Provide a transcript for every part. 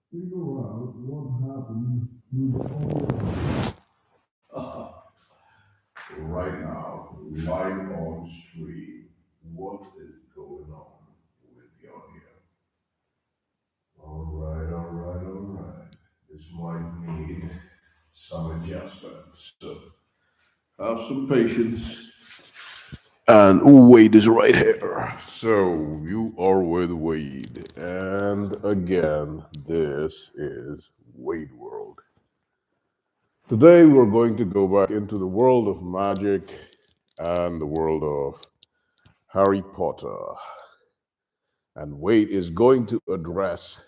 Figure out what happened to the audio. Right now, live on stream. What is going on with the audio? All right. This might need some adjustment. So have some patience. And Wade is right here. So you are with Wade. And again, this is Wade World. Today we're going to go back into the world of magic and the world of Harry Potter. And Wade is going to address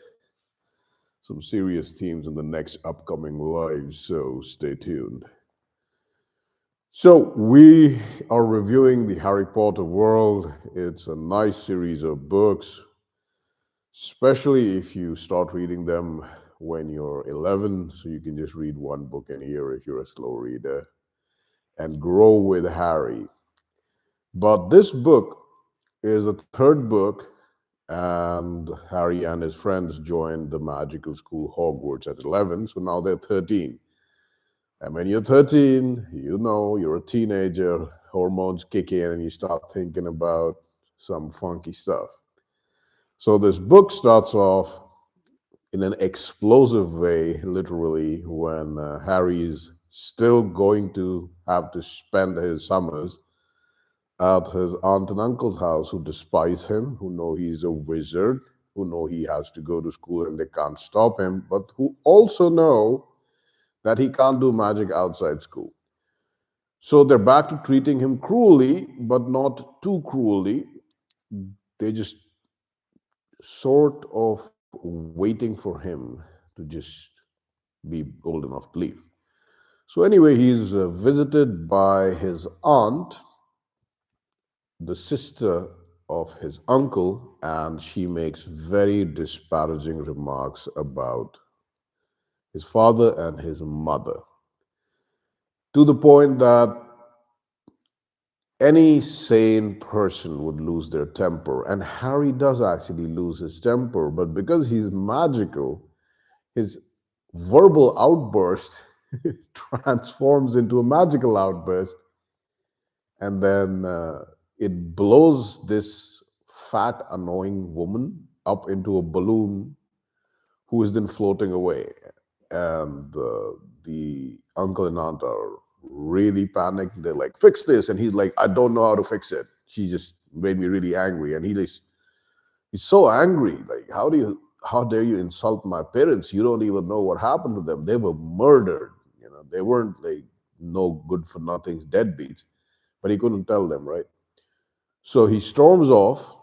some serious themes in the next upcoming live, so stay tuned. So, we are reviewing the Harry Potter world. It's a nice series of books, especially if you start reading them when you're 11, so you can just read one book in a year if you're a slow reader and grow with Harry. But this book is the third book, and Harry and his friends joined the magical school Hogwarts at 11, so now they're 13. And when you're 13, you know, you're a teenager, hormones kick in, and you start thinking about some funky stuff. So this book starts off in an explosive way, literally, when Harry is still going to have to spend his summers at his aunt and uncle's house, who despise him, who know he's a wizard, who know he has to go to school and they can't stop him, but who also know that he can't do magic outside school. So they're back to treating him cruelly, but not too cruelly. They just sort of waiting for him to just be old enough to leave. So anyway, he's visited by his aunt, the sister of his uncle, and she makes very disparaging remarks about his father and his mother, to the point that any sane person would lose their temper. And Harry does actually lose his temper, but because he's magical, his verbal outburst transforms into a magical outburst, and then it blows this fat, annoying woman up into a balloon who is then floating away. And the uncle and aunt are really panicked. They're like, "Fix this," and he's like, "I don't know how to fix it. She just made me really angry." And he's so angry. Like, how dare you insult my parents? You don't even know what happened to them. They were murdered. You know, they weren't like no good for nothings deadbeats. But he couldn't tell them, right? So he storms off.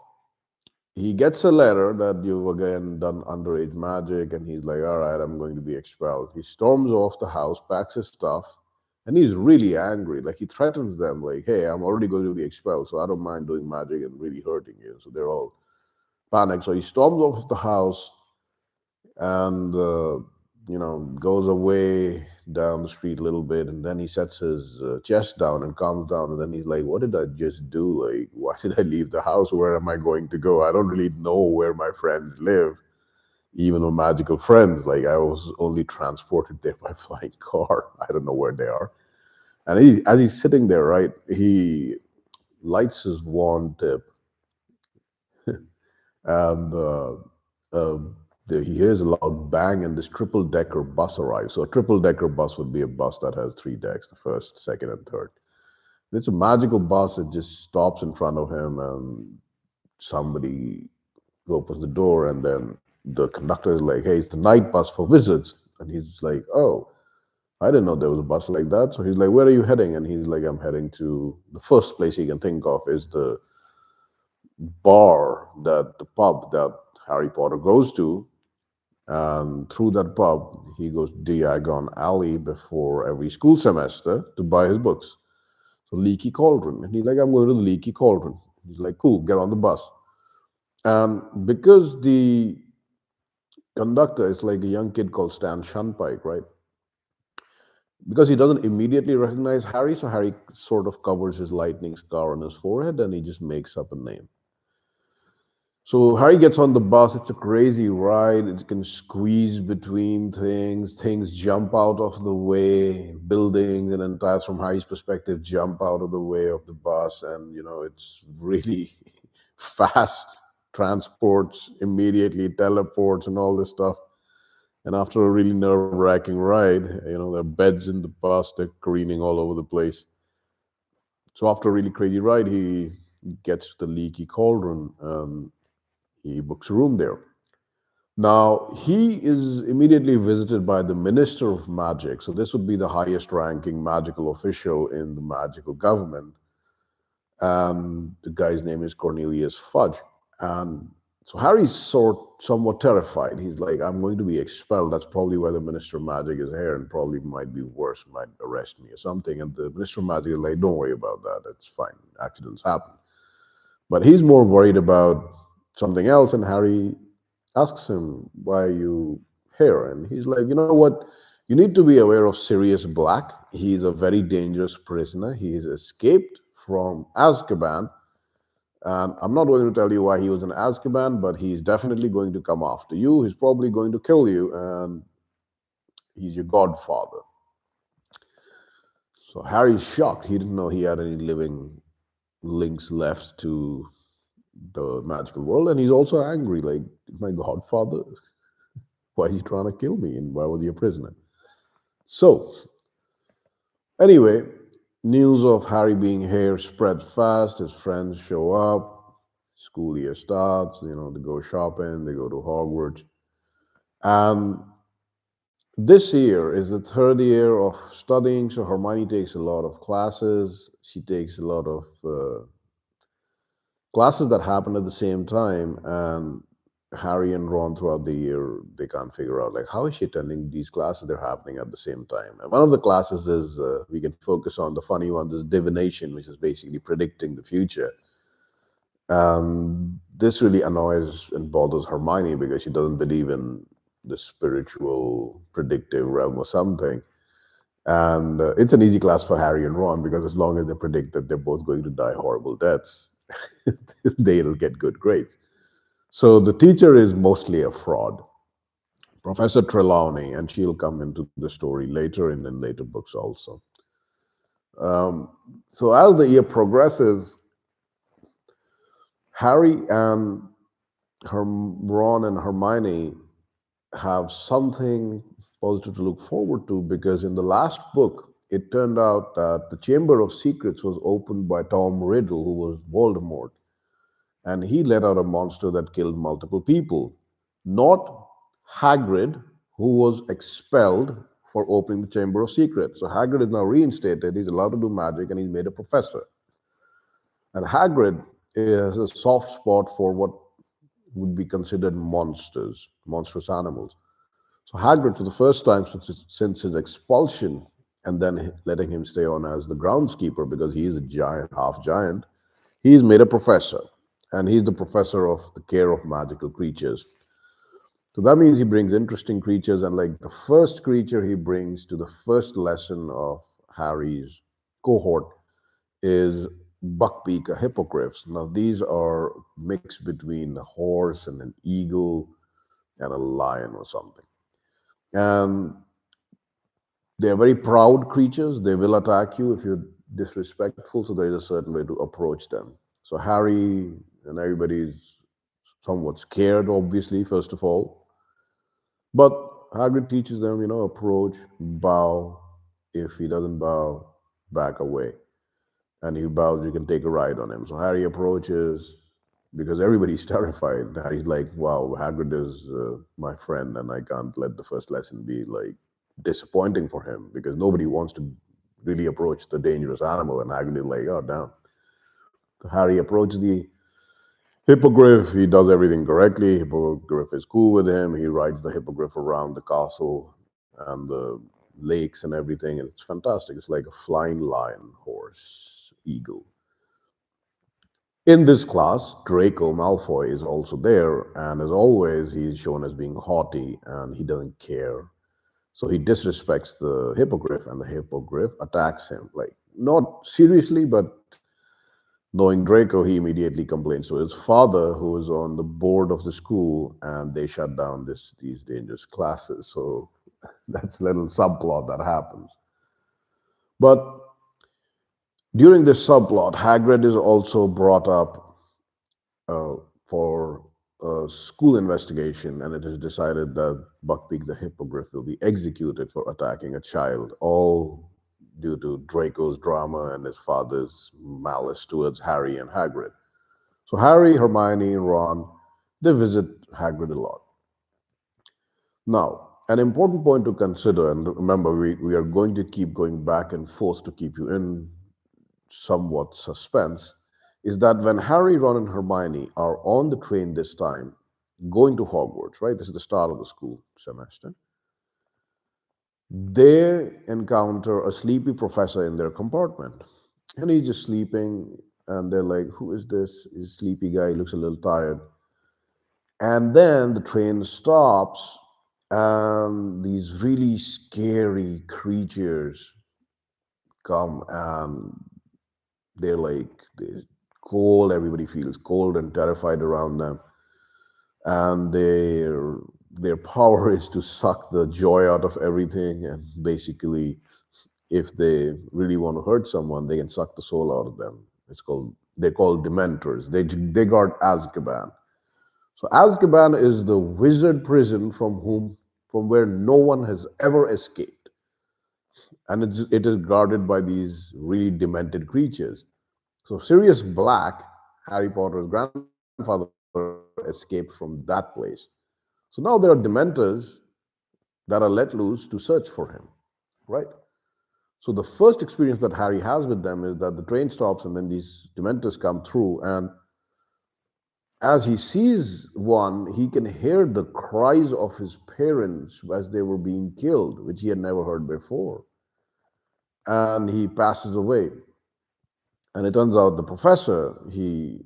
He gets a letter that you've again done underage magic, and he's like, "All right, I'm going to be expelled." He storms off the house, packs his stuff, and he's really angry. Like, he threatens them, like, "Hey, I'm already going to be expelled, so I don't mind doing magic and really hurting you." So they're all panicked. So he storms off the house, and goes away down the street a little bit, and then he sets his chest down and calms down, and then he's like, "What did I just do? Like, why did I leave the house? Where am I going to go? I don't really know where my friends live, even my magical friends. Like, I was only transported there by flying car. I don't know where they are." And as he's sitting there, right, he lights his wand tip, and uh, he hears a loud bang, and this triple decker bus arrives. So a triple decker bus would be a bus that has three decks: the first, second, and third. It's a magical bus. It just stops in front of him, and somebody opens the door, and then the conductor is like, "Hey, it's the night bus for wizards." And he's like, "Oh, I didn't know there was a bus like that." So he's like, "Where are you heading?" And he's like, "I'm heading to the first place he can think of is the bar, that the pub that Harry Potter goes to." And through that pub, he goes Diagon Alley before every school semester to buy his books. So Leaky Cauldron. And he's like, "I'm going to the Leaky Cauldron." He's like, "Cool, get on the bus." And because the conductor is like a young kid called Stan Shunpike, right? Because he doesn't immediately recognize Harry, so Harry sort of covers his lightning scar on his forehead and he just makes up a name. So Harry gets on the bus. It's a crazy ride. It can squeeze between things. Things jump out of the way. Buildings and entires, from Harry's perspective, jump out of the way of the bus, and it's really fast. Transports immediately, teleports, and all this stuff. And after a really nerve-wracking ride, there are beds in the bus. They're careening all over the place. So after a really crazy ride, he gets to the leaky cauldron. He books a room there. Now, he is immediately visited by the Minister of Magic. So, this would be the highest ranking magical official in the magical government. And the guy's name is Cornelius Fudge. And so, Harry's somewhat terrified. He's like, I'm going to be expelled. That's probably why the Minister of Magic is here, and probably might be worse, might arrest me or something. And the Minister of Magic is like, don't worry about that. It's fine. Accidents happen. But he's more worried about something else. And Harry asks him, why are you here? And he's like, you know what? You need to be aware of Sirius Black. He's a very dangerous prisoner. He's escaped from Azkaban. And I'm not going to tell you why he was in Azkaban, but he's definitely going to come after you. He's probably going to kill you, and he's your godfather. So Harry's shocked. He didn't know he had any living links left to the magical world. And he's also angry, like, my godfather, why is he trying to kill me, and why was he a prisoner? So anyway, news of Harry being here spreads fast. His friends show up. School year starts. They go shopping. They go to Hogwarts. And this year is the third year of studying. So Hermione takes a lot of classes. She takes a lot of classes that happen at the same time. And Harry and Ron, throughout the year, they can't figure out, like, how is she attending these classes? They're happening at the same time. And one of the classes is, we can focus on the funny one, is divination, which is basically predicting the future. This really annoys and bothers Hermione because she doesn't believe in the spiritual predictive realm or something. And it's an easy class for Harry and Ron, because as long as they predict that they're both going to die horrible deaths, they'll get good grades. So the teacher is mostly a fraud, Professor Trelawney, and she'll come into the story later and in later books also. So as the year progresses, Harry and Ron and Hermione have something positive to look forward to, because in the last book, it turned out that the Chamber of Secrets was opened by Tom Riddle, who was Voldemort. And he let out a monster that killed multiple people, not Hagrid, who was expelled for opening the Chamber of Secrets. So Hagrid is now reinstated. He's allowed to do magic, and he's made a professor. And Hagrid is a soft spot for what would be considered monsters, monstrous animals. So Hagrid, for the first time since his expulsion, and then letting him stay on as the groundskeeper, because he is a giant, half giant, he's made a professor. And he's the professor of the care of magical creatures. So that means he brings interesting creatures. And like the first creature he brings to the first lesson of Harry's cohort is buckbeak, a hippogriffs. Now, these are mixed between a horse and an eagle and a lion or something. And they're very proud creatures. They will attack you if you're disrespectful. So there is a certain way to approach them. So Harry and everybody's somewhat scared, obviously, first of all. But Hagrid teaches them, approach, bow. If he doesn't bow, back away. And if he bows, you can take a ride on him. So Harry approaches, because everybody's terrified. Harry's like, wow, Hagrid is my friend, and I can't let the first lesson be like disappointing for him, because nobody wants to really approach the dangerous animal. And Hagrid is like, oh, damn. So Harry approaches the hippogriff. He does everything correctly. Hippogriff is cool with him. He rides the hippogriff around the castle and the lakes and everything. And it's fantastic. It's like a flying lion, horse, eagle. In this class, Draco Malfoy is also there. And as always, he's shown as being haughty, and he doesn't care. So he disrespects the hippogriff, and the hippogriff attacks him. Like, not seriously, but Knowing Draco, he immediately complains to his father, who is on the board of the school, and they shut down these dangerous classes. So that's a little subplot that happens. But during this subplot, Hagrid is also brought up uh, for a school investigation, and it is decided that Buckbeak the Hippogriff will be executed for attacking a child, all due to Draco's drama and his father's malice towards Harry and Hagrid. So Harry, Hermione, and Ron, they visit Hagrid a lot. Now, an important point to consider, and remember, we are going to keep going back and forth to keep you in somewhat suspense, is that when Harry, Ron, and Hermione are on the train this time, going to Hogwarts, right? This is the start of the school semester. They encounter a sleepy professor in their compartment. And he's just sleeping, and they're like, who is this? He's a sleepy guy, he looks a little tired. And then the train stops, and these really scary creatures come, and they're like, they're cold, everybody feels cold and terrified around them. And their power is to suck the joy out of everything. And basically, if they really want to hurt someone, they can suck the soul out of them. They're called Dementors. They guard Azkaban. So Azkaban is the wizard prison from where no one has ever escaped, and it is guarded by these really demented creatures. So Sirius Black, Harry Potter's grandfather, escaped from that place. So now there are Dementors that are let loose to search for him, right? So the first experience that Harry has with them is that the train stops and then these Dementors come through, and as he sees one, he can hear the cries of his parents as they were being killed, which he had never heard before. And he passes away. And it turns out the professor, he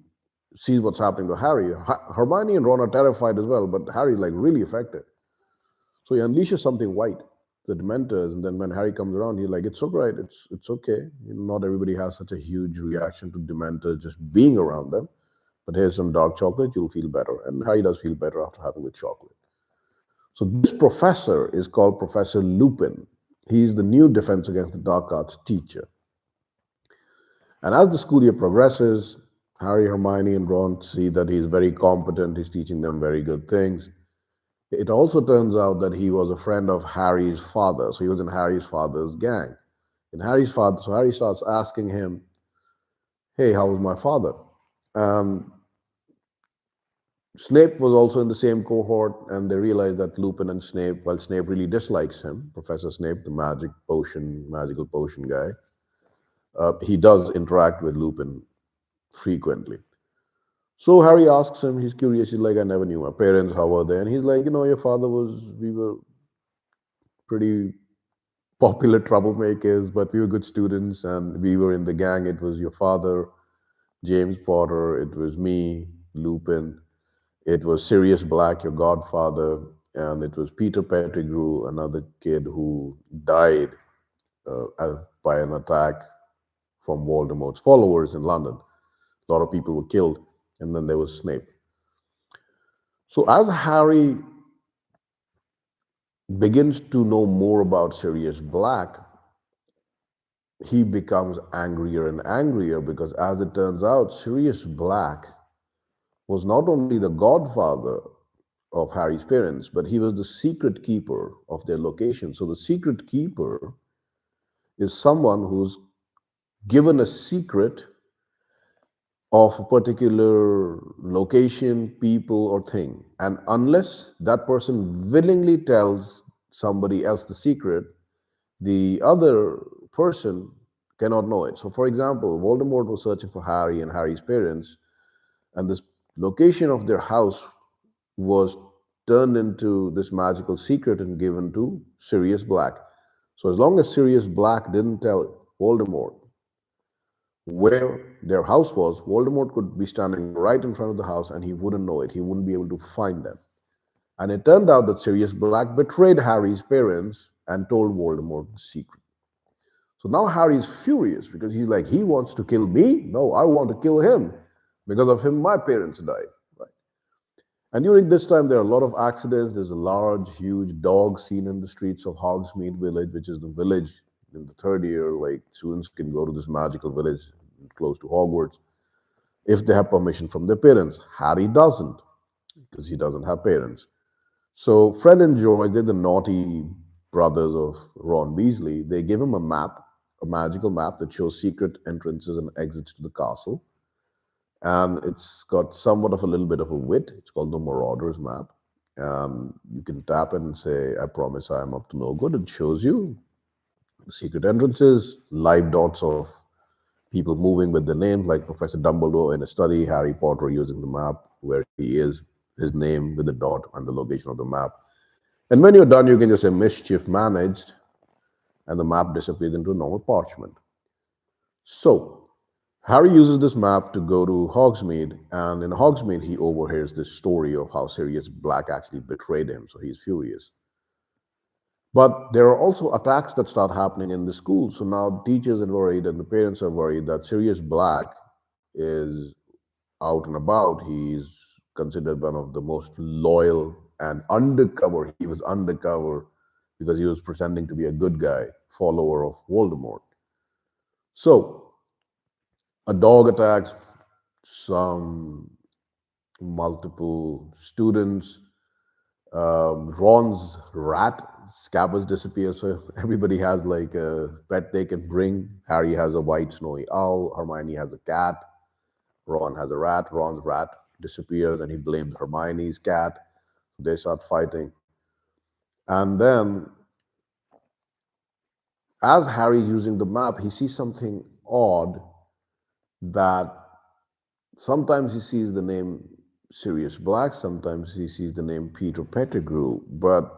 sees what's happening to Harry. Hermione and Ron are terrified as well, but Harry's like really affected. So he unleashes something white, the Dementors, and then when Harry comes around, he's like, "It's all right, it's okay. Not everybody has such a huge reaction to Dementors just being around them. But here's some dark chocolate, you'll feel better." And Harry does feel better after having the chocolate. So this professor is called Professor Lupin. He's the new Defense Against the Dark Arts teacher. And as the school year progresses, Harry, Hermione, and Ron see that he's very competent. He's teaching them very good things. It also turns out that he was a friend of Harry's father. So he was in Harry's father's gang. So Harry starts asking him, "Hey, how was my father?" Um, Snape was also in the same cohort, and they realized that Lupin and Snape, while Snape really dislikes him, Professor Snape, the magical potion guy, he does interact with Lupin frequently. So Harry asks him, he's curious, he's like, "I never knew my parents, how were they?" And he's like, "Your father we were pretty popular troublemakers, but we were good students, and we were in the gang. It was your father, James Potter, it was me, Lupin. It was Sirius Black, your godfather, and it was Peter Pettigrew, another kid who died by an attack from Voldemort's followers in London. A lot of people were killed, and then there was Snape." So as Harry begins to know more about Sirius Black, he becomes angrier and angrier because, as it turns out, Sirius Black was not only the godfather of Harry's parents, but he was the secret keeper of their location. So the secret keeper is someone who's given a secret of a particular location, people, or thing. And unless that person willingly tells somebody else the secret, the other person cannot know it. So, for example, Voldemort was searching for Harry and Harry's parents, and this location of their house was turned into this magical secret and given to Sirius Black. So as long as Sirius Black didn't tell Voldemort where their house was, Voldemort could be standing right in front of the house and he wouldn't know it. He wouldn't be able to find them. And it turned out that Sirius Black betrayed Harry's parents and told Voldemort the secret. So now Harry's furious because he's like, he wants to kill me? No, I want to kill him. Because of him, my parents died. Right? And during this time, there are a lot of accidents. There's a large, huge dog seen in the streets of Hogsmeade Village, which is the village in the third year. Like students can go to this magical village close to Hogwarts if they have permission from their parents. Harry doesn't because he doesn't have parents. So Fred and George, they're the naughty brothers of Ron Weasley. They give him a map, a magical map that shows secret entrances and exits to the castle. And it's got somewhat of a little bit of a wit. It's called the Marauder's Map. And you can tap it and say, I promise I am up to no good. It shows you secret entrances, live dots of people moving with their names, like Professor Dumbledore in a study, Harry Potter using the map where he is, his name with the dot and the location of the map. And when you're done, you can just say mischief managed, and the map disappears into normal parchment. So Harry uses this map to go to Hogsmeade, and in Hogsmeade, he overhears this story of how Sirius Black actually betrayed him, so he's furious. But there are also attacks that start happening in the school. So now teachers are worried and the parents are worried that Sirius Black is out and about. He's considered one of the most loyal and undercover. He was undercover because he was pretending to be a good guy, follower of Voldemort. So a dog attacks some multiple students. Ron's rat Scabbers disappears, so everybody has like a pet they can bring. Harry has a white snowy owl. Hermione has a cat. Ron has a rat. Ron's rat disappears, and he blames Hermione's cat. They start fighting, and then as Harry's using the map, he sees something odd that sometimes he sees the name Sirius Black, sometimes he sees the name Peter Pettigrew, but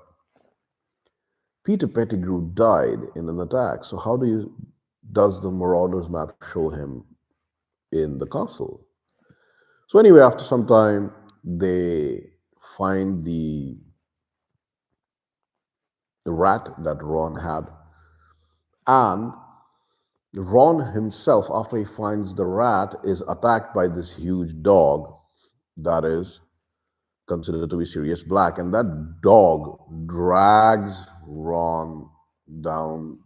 Peter Pettigrew died in an attack. So how does the Marauders map show him in the castle? So anyway, after some time, they find the rat that Ron had, and Ron himself, after he finds the rat, is attacked by this huge dog that is considered to be Sirius Black, and that dog drags Ron down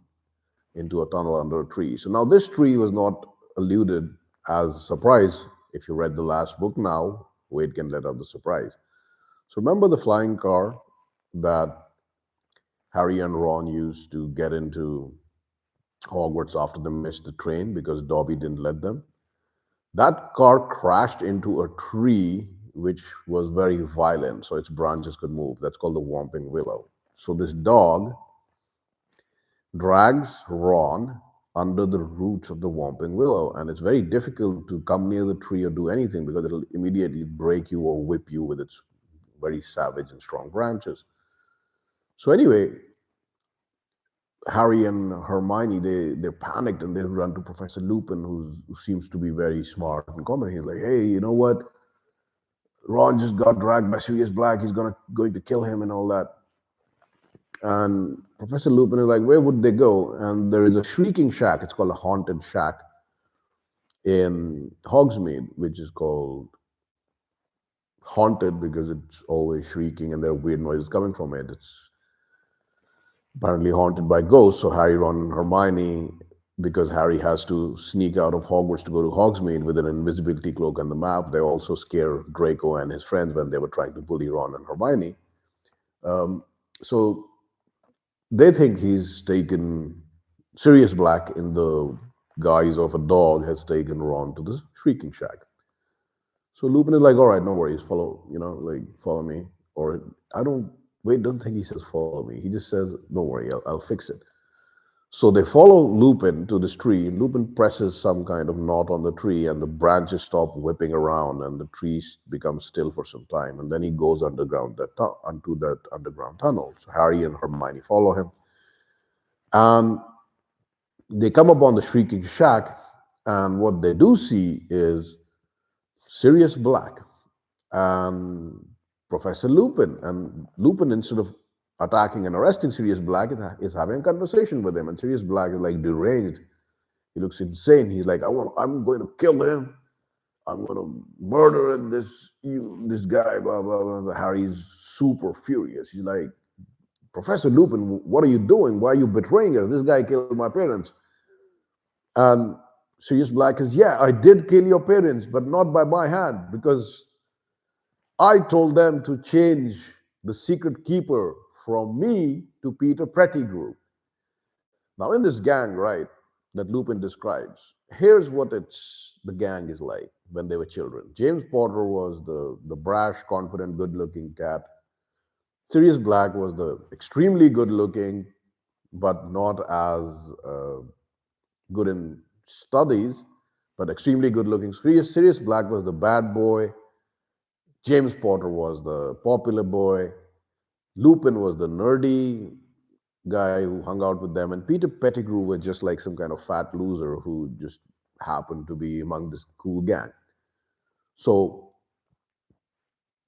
into a tunnel under a tree. So now this tree was not alluded as a surprise. If you read the last book now, Wade can let out the surprise. So remember the flying car that Harry and Ron used to get into Hogwarts after they missed the train because Dobby didn't let them? That car crashed into a tree which was very violent, so its branches could move. That's called the Whomping Willow. So this dog drags Ron under the roots of the Whomping Willow, and it's very difficult to come near the tree or do anything because it'll immediately break you or whip you with its very savage and strong branches. So anyway, Harry and Hermione, they're panicked and they run to Professor Lupin, who seems to be very smart and competent. He's like, hey, you know what? Ron just got dragged by Sirius Black. He's going to kill him and all that. And Professor Lupin is like, where would they go? And there is a shrieking shack. It's called a haunted shack in Hogsmeade, which is called haunted because it's always shrieking and there are weird noises coming from it. It's apparently haunted by ghosts. So Harry, Ron, and Hermione, because Harry has to sneak out of Hogwarts to go to Hogsmeade with an invisibility cloak and the map, they also scare Draco and his friends when they were trying to bully Ron and Hermione. So they think he's taken Sirius Black in the guise of a dog has taken Ron to the shrieking shack. So Lupin is like, all right, no worries, follow me. Or I don't, Wade doesn't think he says follow me. He just says, don't worry, I'll fix it. So they follow Lupin to this tree. Lupin presses some kind of knot on the tree, and the branches stop whipping around, and the tree becomes still for some time. And then he goes underground onto that underground tunnel. So Harry and Hermione follow him, and they come upon the shrieking shack. And what they do see is Sirius Black and Professor Lupin. And Lupin, instead of attacking and arresting Sirius Black is having a conversation with him, and Sirius Black is like deranged. He looks insane. He's like, I'm going to kill him. I'm going to murder this guy. Blah blah blah. Harry's super furious. He's like, Professor Lupin, what are you doing? Why are you betraying us? This guy killed my parents. And Sirius Black is, yeah, I did kill your parents, but not by my hand, because I told them to change the secret keeper from me to Peter Pettigrew. Now, in this gang, right, that Lupin describes, here's what the gang is like when they were children. James Potter was the brash, confident, good-looking cat. Sirius Black was the extremely good-looking, but not as good in studies, but extremely good-looking. Sirius Black was the bad boy. James Potter was the popular boy. Lupin was the nerdy guy who hung out with them, and Peter Pettigrew was just like some kind of fat loser who just happened to be among this cool gang. So,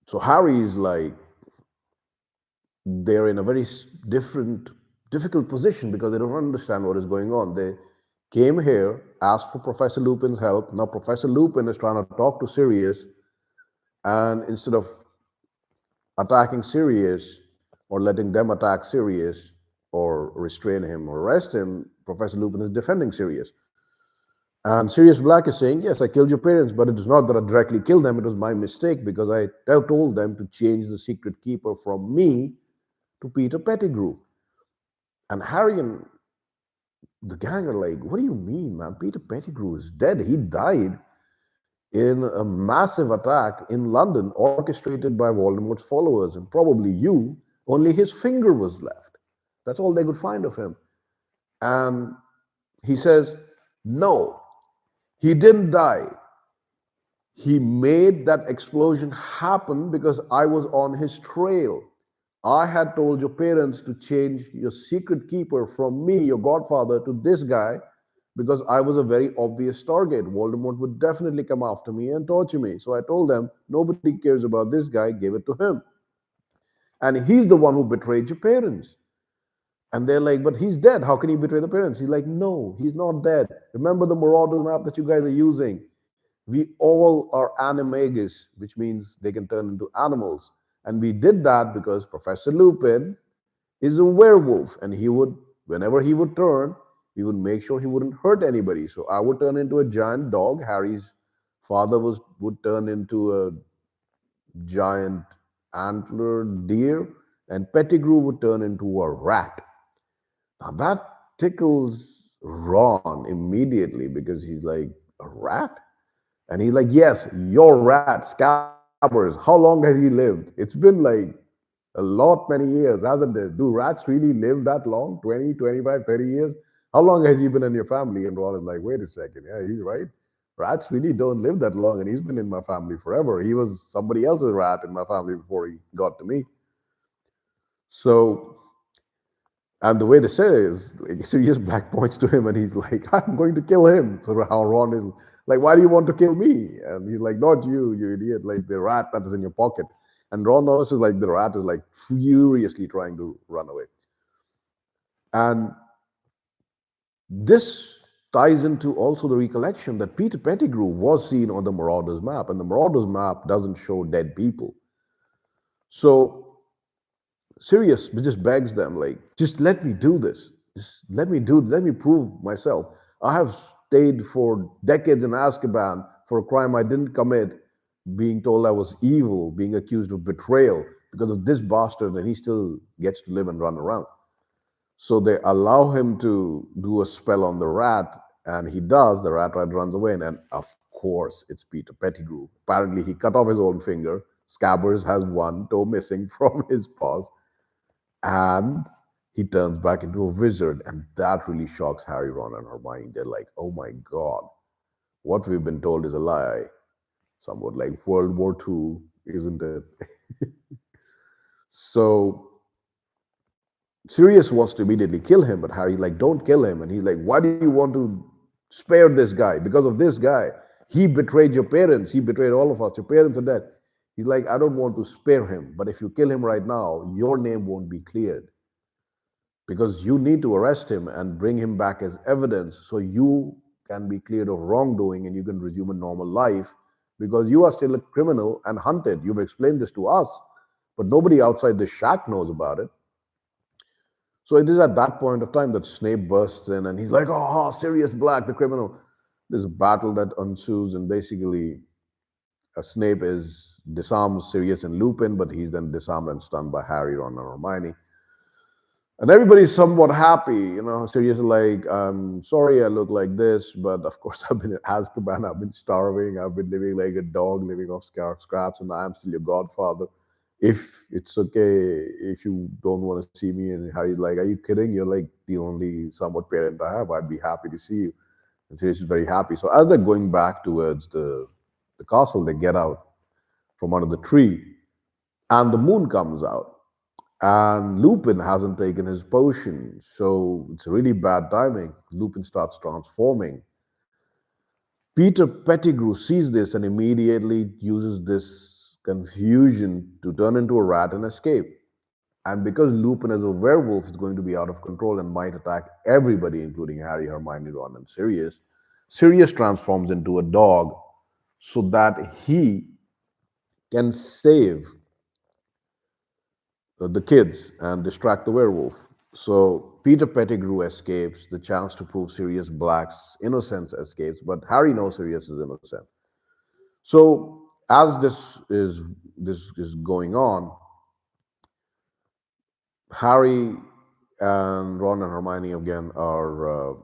so Harry's like, they're in a very difficult position because they don't understand what is going on. They came here, asked for Professor Lupin's help. Now Professor Lupin is trying to talk to Sirius, and instead of attacking Sirius or letting them attack Sirius or restrain him or arrest him, Professor Lupin is defending Sirius. And Sirius Black is saying, yes, I killed your parents, but it is not that I directly killed them. It was my mistake because I told them to change the secret keeper from me to Peter Pettigrew. And Harry and the gang are like, what do you mean, man? Peter Pettigrew is dead. He died in a massive attack in London, orchestrated by Voldemort's followers, and probably you. Only his finger was left. That's all they could find of him. And he says, no, he didn't die. He made that explosion happen because I was on his trail. I had told your parents to change your secret keeper from me, your godfather, to this guy because I was a very obvious target. Voldemort would definitely come after me and torture me. So I told them, nobody cares about this guy, give it to him. And he's the one who betrayed your parents. And they're like, but he's dead. How can he betray the parents? He's like, no, he's not dead. Remember the Marauders map that you guys are using? We all are animagus, which means they can turn into animals. And we did that because Professor Lupin is a werewolf. And he would, whenever he would turn, we would make sure he wouldn't hurt anybody. So I would turn into a giant dog. Harry's father would turn into a giant antlered deer. And Pettigrew would turn into a rat. Now that tickles Ron immediately because he's like, a rat? And he's like, yes, your rat, Scabbers. How long has he lived? It's been like a lot, many years, hasn't it? Do rats really live that long? 20, 25, 30 years? How long has he been in your family? And Ron is like, wait a second. Yeah, he's right. Rats really don't live that long. And he's been in my family forever. He was somebody else's rat in my family before he got to me. So, and the way they say is, like, Sirius Black points to him and he's like, I'm going to kill him. So how Ron is like, why do you want to kill me? And he's like, not you, you idiot, like the rat that is in your pocket. And Ron notices like the rat is like furiously trying to run away. And this ties into also the recollection that Peter Pettigrew was seen on the Marauders map, and the Marauders map doesn't show dead people. So Sirius just begs them, like, just let me do this. Just let me prove myself. I have stayed for decades in Azkaban for a crime I didn't commit, being told I was evil, being accused of betrayal because of this bastard, and he still gets to live and run around. So they allow him to do a spell on the rat, and he does. The rat runs away, and of course, it's Peter Pettigrew. Apparently, he cut off his own finger. Scabbers has one toe missing from his paws, and he turns back into a wizard, and that really shocks Harry, Ron, and Hermione. They're like, oh my God, what we've been told is a lie. Somewhat like World War II, isn't it? So Sirius wants to immediately kill him, but Harry's like, don't kill him. And he's like, why do you want to spare this guy? Because of this guy. He betrayed your parents. He betrayed all of us. Your parents are dead. He's like, I don't want to spare him, but if you kill him right now, your name won't be cleared because you need to arrest him and bring him back as evidence so you can be cleared of wrongdoing and you can resume a normal life because you are still a criminal and hunted. You've explained this to us, but nobody outside the shack knows about it. So it is at that point of time that Snape bursts in and he's like, oh, Sirius Black, the criminal. There's a battle that ensues, and basically, Snape disarms Sirius and Lupin, but he's then disarmed and stunned by Harry, Ron, and Hermione. And everybody's somewhat happy. Sirius is like, I'm sorry I look like this, but of course I've been in Azkaban, I've been starving, I've been living like a dog, living off scraps, and I'm still your godfather. If it's okay, if you don't want to see me, and Harry's like, are you kidding? You're like the only somewhat parent I have. I'd be happy to see you. And Sirius is very happy. So as they're going back towards the castle, they get out from under the tree, and the moon comes out. And Lupin hasn't taken his potion, so it's really bad timing. Lupin starts transforming. Peter Pettigrew sees this and immediately uses this confusion to turn into a rat and escape. And because Lupin is a werewolf, is going to be out of control and might attack everybody, including Harry, Hermione, Ron, and Sirius. Sirius transforms into a dog so that he can save the kids and distract the werewolf. So Peter Pettigrew escapes. The chance to prove Sirius Black's innocence escapes, but Harry knows Sirius is innocent. So as this is going on, Harry and Ron and Hermione again are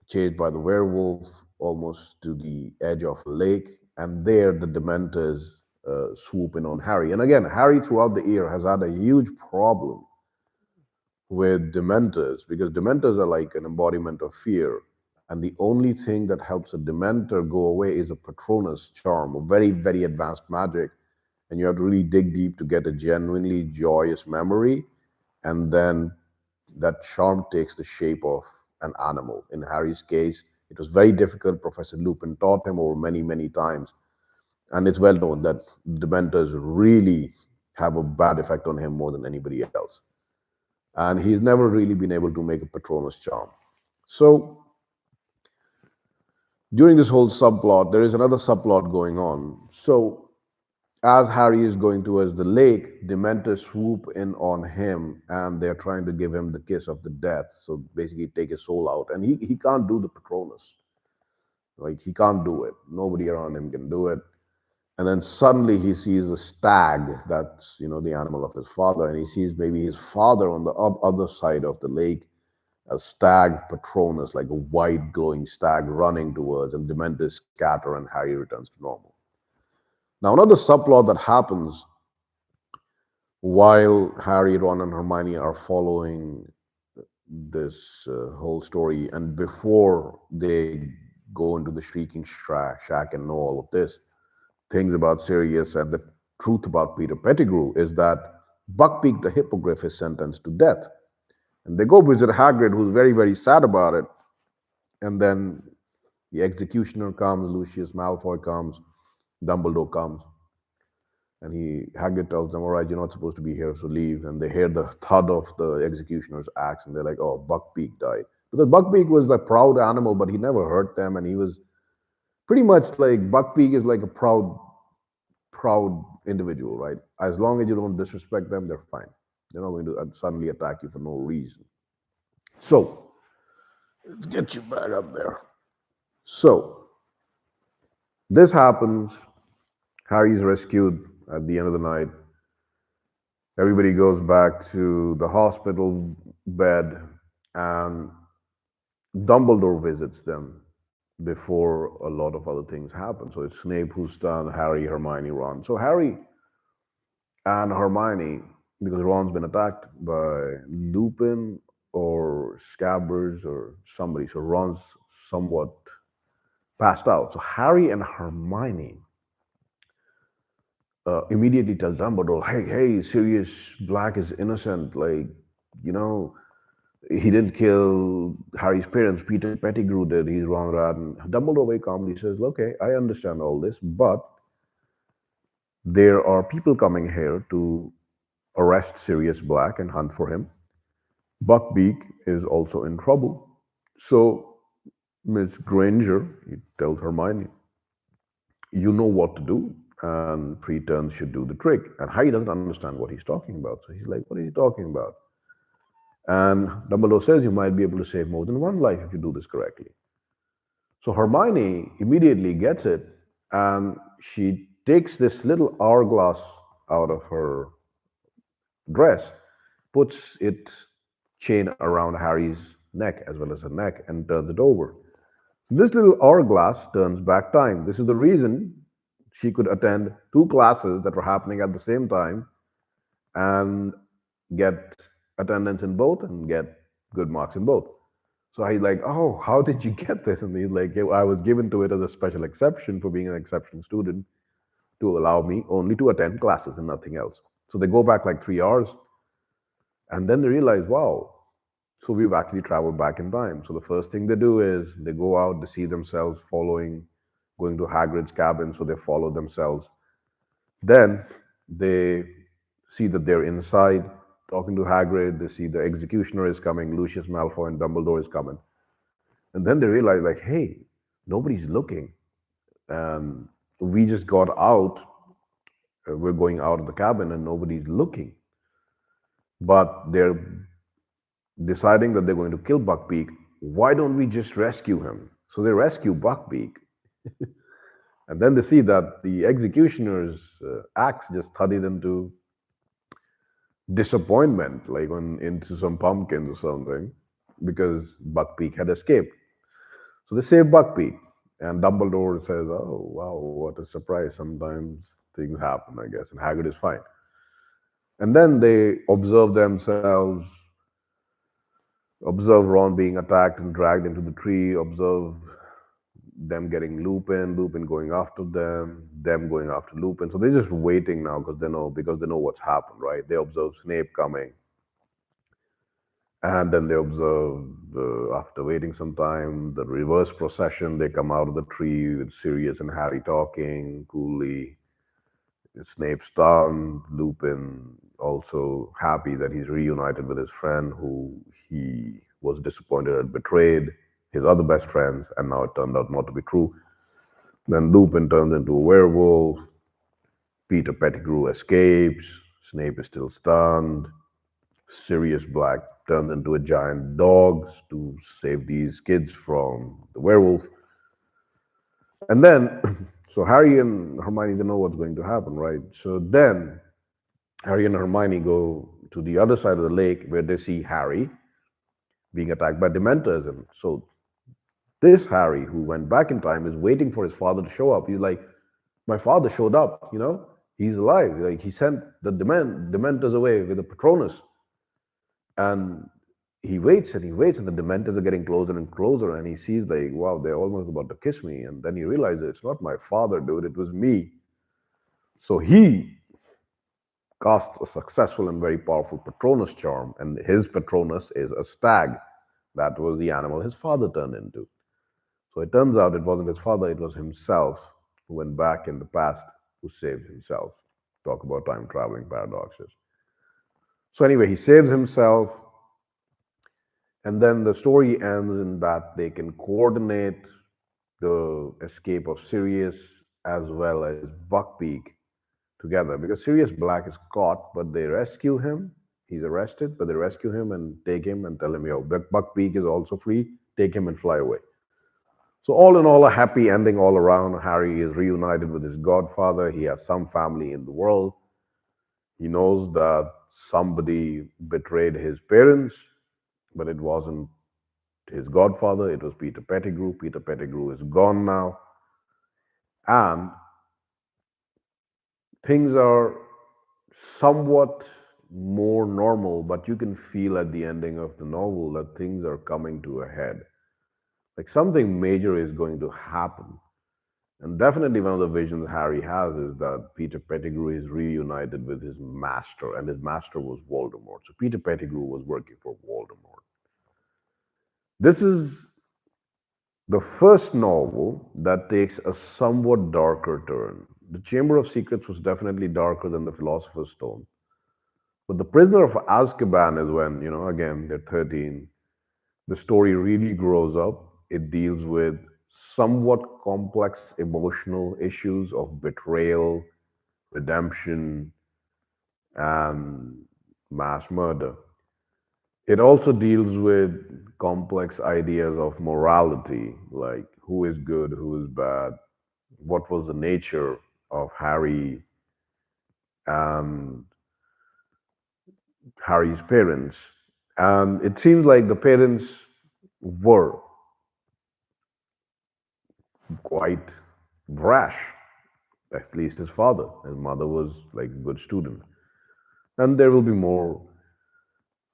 chased by the werewolf almost to the edge of a lake, and there the Dementors swoop in on Harry. And again, Harry throughout the year has had a huge problem with Dementors because Dementors are like an embodiment of fear. And the only thing that helps a Dementor go away is a Patronus charm, a very, very advanced magic. And you have to really dig deep to get a genuinely joyous memory. And then that charm takes the shape of an animal. In Harry's case, it was very difficult. Professor Lupin taught him over many, many times. And it's well known that Dementors really have a bad effect on him more than anybody else. And he's never really been able to make a Patronus charm. So during this whole subplot, there is another subplot going on. So as Harry is going towards the lake, Dementors swoop in on him and they're trying to give him the kiss of the death. So basically take his soul out. And he can't do the Patronus. Like he can't do it. Nobody around him can do it. And then suddenly he sees a stag, that's, the animal of his father. And he sees maybe his father on the other side of the lake, a stag Patronus, like a white glowing stag running towards, and Dementors scatter and Harry returns to normal. Now, another subplot that happens while Harry, Ron, and Hermione are following this whole story, and before they go into the Shrieking Shack and know all of this, things about Sirius and the truth about Peter Pettigrew is that Buckbeak the Hippogriff is sentenced to death. And they go visit Hagrid, who's very, very sad about it. And then the executioner comes, Lucius Malfoy comes, Dumbledore comes, and Hagrid tells them, "All right, you're not supposed to be here, so leave." And they hear the thud of the executioner's axe, and they're like, "Oh, Buckbeak died." Because Buckbeak was a proud animal, but he never hurt them, and he was pretty much like Buckbeak is like a proud individual, right? As long as you don't disrespect them, they're fine. They're not going to suddenly attack you for no reason. So let's get you back up there. So this happens. Harry's rescued at the end of the night. Everybody goes back to the hospital bed, and Dumbledore visits them before a lot of other things happen. So it's Snape who's done, Harry, Hermione, Ron. So Harry and Hermione, because Ron's been attacked by Lupin or Scabbers or somebody, so Ron's somewhat passed out. So Harry and Hermione immediately tell Dumbledore, hey, Sirius Black is innocent. Like, you know, he didn't kill Harry's parents. Peter Pettigrew did. He's Ron Rad. And Dumbledore very calmly says, okay, I understand all this, but There are people coming here to arrest Sirius Black and hunt for him. Buckbeak is also in trouble. So Miss Granger, he tells Hermione, you know what to do, and preterns should do the trick. And Harry doesn't understand what he's talking about. So he's like, what are you talking about? And Dumbledore says you might be able to save more than one life if you do this correctly. So Hermione immediately gets it, and she takes this little hourglass out of her dress, puts its chain around Harry's neck as well as her neck, and turns it over. This little hourglass turns back time. This is the reason she could attend two classes that were happening at the same time and get attendance in both and get good marks in both. So he's like, "Oh, how did you get this?" And he's like, "Yeah, I was given to it as a special exception for being an exception student to allow me only to attend classes and nothing else." So they go back like 3 hours, and then they realize, wow, so we've actually traveled back in time. So the first thing they do is they go out, they see themselves going to Hagrid's cabin, so they follow themselves. Then they see that they're inside talking to Hagrid. They see the executioner is coming, Lucius Malfoy and Dumbledore is coming. And then they realize, like, hey, nobody's looking. And we just got out. We're going out of the cabin and nobody's looking. But they're deciding that they're going to kill Buckbeak. Why don't we just rescue him? So they rescue Buckbeak. And then they see that the executioner's axe just thudded into disappointment, like into some pumpkins or something, because Buckbeak had escaped. So they save Buckbeak, and Dumbledore says, "Oh wow, what a surprise! Sometimes things happen, I guess." And Hagrid is fine. And then they observe Ron being attacked and dragged into the tree, observe them getting Lupin going after them going after Lupin. So they're just waiting now because they know what's happened, right? They observe Snape coming, and then they observe, after waiting some time, the reverse procession. They come out of the tree with Sirius and Harry talking coolly. Snape stunned, Lupin also happy that he's reunited with his friend who he was disappointed had betrayed his other best friends, and now it turned out not to be true. Then Lupin turns into a werewolf. Peter Pettigrew escapes. Snape is still stunned. Sirius Black turns into a giant dog to save these kids from the werewolf. And then, so Harry and Hermione, they know what's going to happen, right? So then Harry and Hermione go to the other side of the lake where they see Harry being attacked by Dementors. And so this Harry, who went back in time, is waiting for his father to show up. He's like, my father showed up, he's alive. Like he sent the Dementors away with the Patronus. And he waits and he waits, and the Dementors are getting closer and closer. And he sees, like, wow, they're almost about to kiss me. And then he realizes it's not my father, dude, it was me. So he casts a successful and very powerful Patronus charm, and his Patronus is a stag. That was the animal his father turned into. So it turns out it wasn't his father, it was himself who went back in the past, who saved himself. Talk about time traveling paradoxes. So, anyway, he saves himself, and then the story ends in that they can coordinate the escape of Sirius as well as Buckbeak together, because Sirius Black is caught, but they rescue him. He's arrested, but they rescue him and take him and tell him, yo, Buckbeak is also free. Take him and fly away. So, all in all, a happy ending all around. Harry is reunited with his godfather. He has some family in the world. He knows that somebody betrayed his parents, but it wasn't his godfather, it was Peter Pettigrew. Peter Pettigrew is gone now. And things are somewhat more normal, but you can feel at the ending of the novel that things are coming to a head. Like something major is going to happen. And definitely one of the visions Harry has is that Peter Pettigrew is reunited with his master, and his master was Voldemort. So Peter Pettigrew was working for Voldemort. This is the first novel that takes a somewhat darker turn. The Chamber of Secrets was definitely darker than the Philosopher's Stone. But the Prisoner of Azkaban is when, again, they're 13. The story really grows up. It deals with somewhat complex emotional issues of betrayal, redemption, and mass murder. It also deals with complex ideas of morality, like who is good, who is bad, what was the nature of and Harry's parents. And it seems like the parents were quite brash, at least his father. His mother was like a good student. And there will be more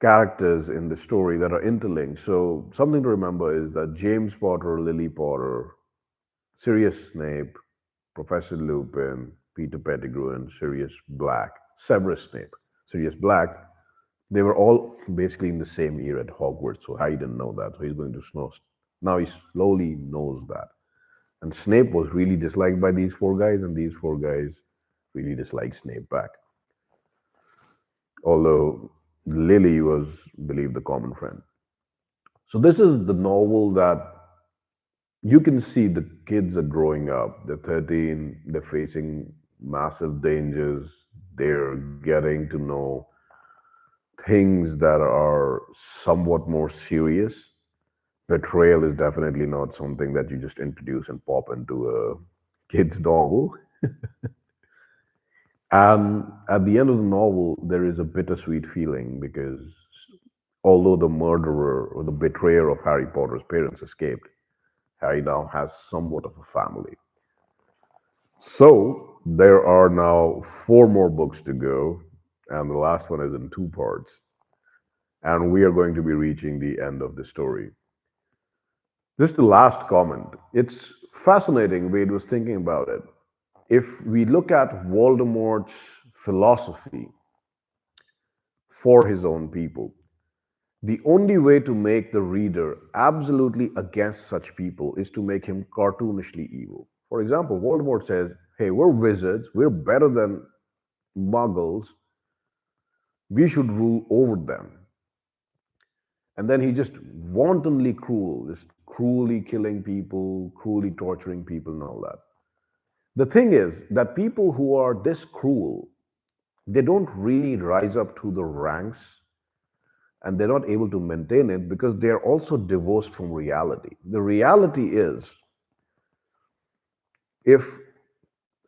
characters in the story that are interlinked. So something to remember is that James Potter, Lily Potter, Sirius Snape, Professor Lupin, Peter Pettigrew, and Sirius Black, Severus Snape, Sirius Black, they were all basically in the same year at Hogwarts. So Harry didn't know that. So he's going to snow. Now he slowly knows that. And Snape was really disliked by these four guys, and these four guys really disliked Snape back. Although Lily was believed the common friend. So this is the novel that you can see the kids are growing up. They're 13, they're facing massive dangers, they're getting to know things that are somewhat more serious. Betrayal is definitely not something that you just introduce and pop into a kid's novel. And at the end of the novel, there is a bittersweet feeling because although the murderer or the betrayer of Harry Potter's parents escaped, Harry now has somewhat of a family. So there are now four more books to go, and the last one is in two parts. And we are going to be reaching the end of the story. This is the last comment. It's fascinating. Wade was thinking about it. If we look at Voldemort's philosophy for his own people, the only way to make the reader absolutely against such people is to make him cartoonishly evil. For example, Voldemort says, hey, we're wizards, we're better than muggles, we should rule over them. And then he just wantonly cruel, just cruelly killing people, cruelly torturing people, and all that. The thing is that people who are this cruel, they don't really rise up to the ranks and they're not able to maintain it because they're also divorced from reality. The reality is, if,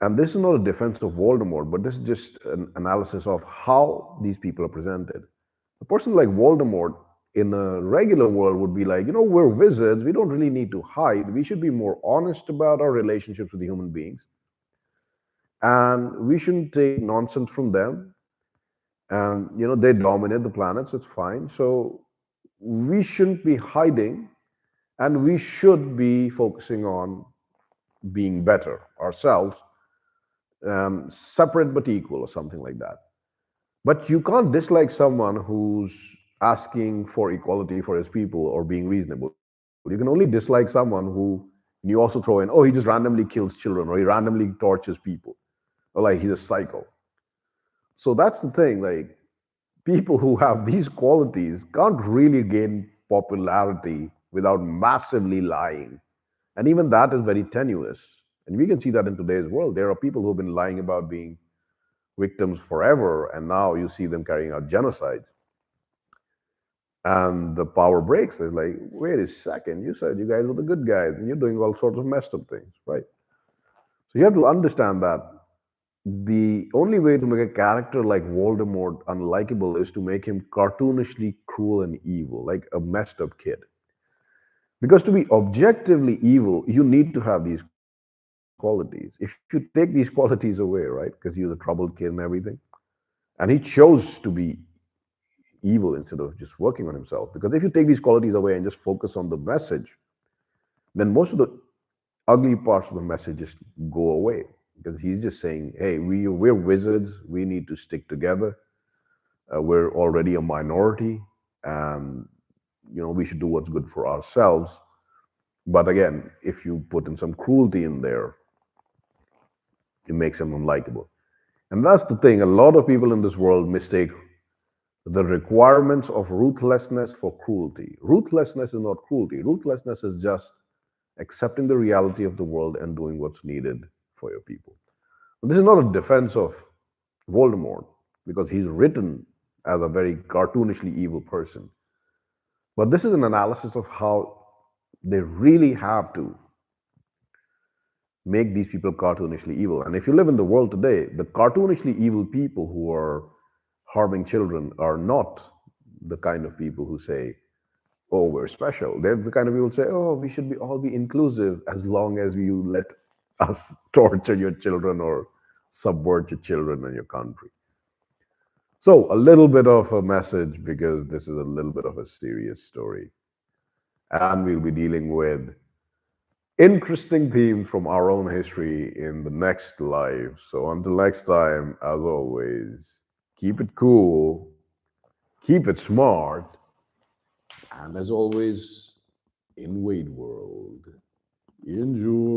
and this is not a defense of Voldemort, but this is just an analysis of how these people are presented. A person like Voldemort in a regular world would be like, we're wizards, we don't really need to hide, we should be more honest about our relationships with the human beings, and we shouldn't take nonsense from them. And they dominate the planets, it's fine. So we shouldn't be hiding, and we should be focusing on being better ourselves, separate but equal, or something like that. But you can't dislike someone who's asking for equality for his people or being reasonable. You can only dislike someone who, and you also throw in, oh, he just randomly kills children, or he randomly tortures people, or like he's a psycho. So that's the thing, like, people who have these qualities can't really gain popularity without massively lying. And even that is very tenuous. And we can see that in today's world. There are people who've been lying about being victims forever, and now you see them carrying out genocides. And the power breaks. It's like, wait a second, you said you guys were the good guys, and you're doing all sorts of messed up things, right? So you have to understand that the only way to make a character like Voldemort unlikable is to make him cartoonishly cruel and evil, like a messed up kid. Because to be objectively evil, you need to have these qualities. If you take these qualities away, right, because he was a troubled kid and everything, and he chose to be evil instead of just working on himself. Because if you take these qualities away and just focus on the message, then most of the ugly parts of the message just go away. Because he's just saying, hey, we're wizards, we need to stick together. We're already a minority, and we should do what's good for ourselves. But again, if you put in some cruelty in there, It makes him unlikable. And that's the thing. A lot of people in this world mistake the requirements of ruthlessness for cruelty. Ruthlessness is not cruelty. Ruthlessness is just accepting the reality of the world and doing what's needed for your people. This is not a defense of Voldemort because he's written as a very cartoonishly evil person, but this is an analysis of how they really have to make these people cartoonishly evil. And if you live in the world today, the cartoonishly evil people who are harming children are not the kind of people who say, "Oh, we're special." They're the kind of people who say, "Oh, we should be all be inclusive as long as you let us torture your children or subvert your children and your country." So, a little bit of a message because this is a little bit of a serious story. And we'll be dealing with interesting themes from our own history in the next live. So, until next time, as always, keep it cool, keep it smart, and as always, in Wade World, enjoy.